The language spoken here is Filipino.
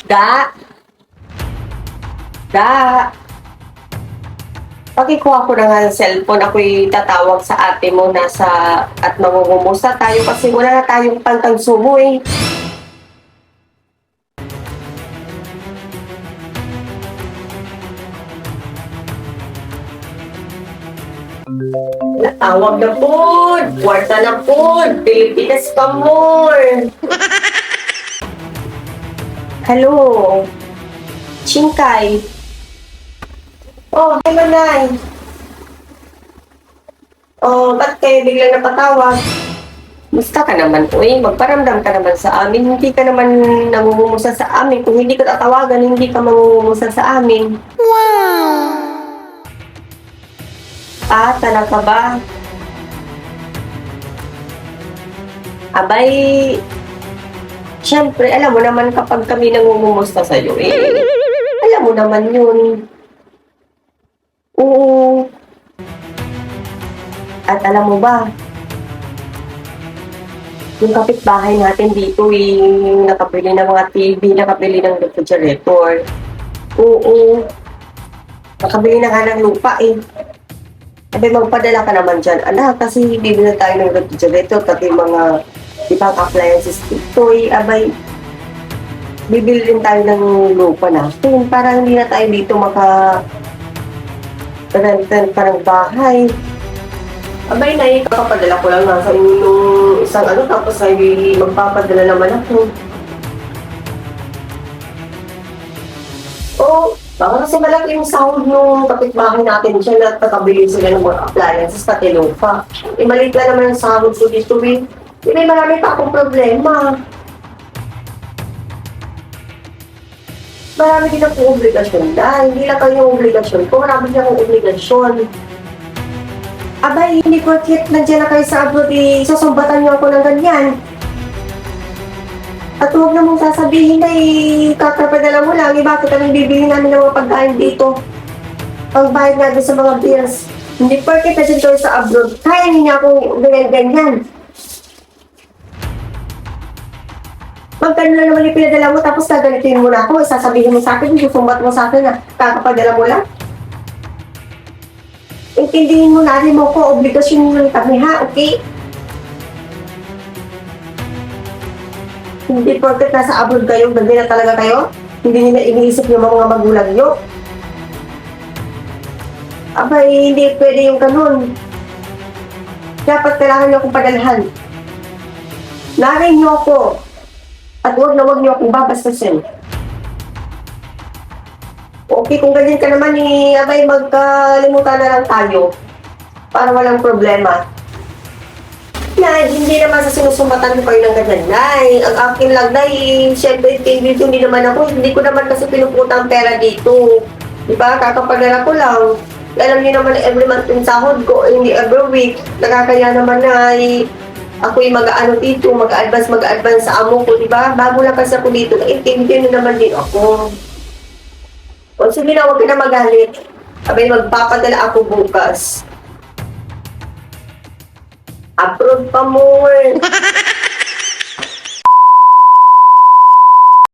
Da, da. Pakikuha ko na nga ng cellphone. Ako'y tatawag sa ate mo at mangungumusta tayo kasi wala na tayong pantagsumo eh. Natawag na po. Kwarta na po. Pilipinas pa more. Hello. Chinkay. Oh, hi Manay. Oh, ba't kayo biglang napatawag? Musta ka naman po eh? Magparamdam ka naman sa amin. Hindi ka naman nangungumusta sa amin. Kung hindi ka tatawagan, hindi ka mangungumusta sa amin. Wow! Ah, talaga ba? Abay, syempre, alam mo naman kapag kami nangungumusta sa'yo eh. Alam mo naman yun. Oo. At alam mo ba, yung kapitbahay natin dito yung nakabili ng mga TV, nakabili ng refrigerator. Oo. Nakabili na nga ng lupa eh. Abay, magpadala ka naman dyan, anak, kasi bibili na tayo ng refrigerator, pati mga ibang appliances dito eh. Abay, bibili rin tayo ng lupa natin para hindi na tayo dito rent parang bahay. Abay, kakapadala ko lang nasa yung isang tapos ay magpapadala naman ako. Oh, baka kasi malaki yung sahod ng kapitbahay natin dyan at nakabili sila ng mga appliances pati lupa. Eh, maliit lang naman yung sahod ko dito eh. May marami pa akong problema. Marami din akong obligasyon dahil hindi lang kayo yung obligasyon ko, marami din akong obligasyon. Abay, hindi ko kit nandiyan na kayo sa abroad, susumbatan niyo ako ng ganyan. At huwag na mong sasabihin na kakapadala mo lang, bakit anong bibili namin ng mga pagkain dito? Pagbayad natin sa mga bills. Hindi porket na dyan kayo sa abroad, kaya niya akong ganyan-ganyan. Magkano lang naman yung pinadala mo, tapos gagalitin mo na ako, sasabihin mo sa akin, susumbat mo sa akin na kakapadala mo lang. Intindihin mo na rin mo ko, obligasyon mo lang kami ha, okay? Hindi porket nasa abroad kayo, ganda na talaga kayo? Hindi nila iniisip yung mga magulang nyo? Abay, hindi pwede yung ganun. Dapat kailangan nyo akong padalhan. Narin nyo ako. At huwag nyo akong babastusin. Okay, kung ganyan ka naman abay, magkalimutan na lang tayo. Para walang problema. Nay, hindi naman sa sinusumbatan ko kayo ng ganyan, Nay. Ang akin lang, Nay, syempre, dito hindi naman ako. Hindi ko naman kasi pinuputang pera dito. Diba? Kakapadala ko lang. Alam niyo naman, every month yung sahod ko, hindi every week. Nakakaya naman na ako'y dito, mag-advance sa amo ko, diba? Bago lang kasi ako dito, intindihin naman din ako. O sige na, huwag ka na magalit. Abay, magpapadala ako bukas. Approve pa more.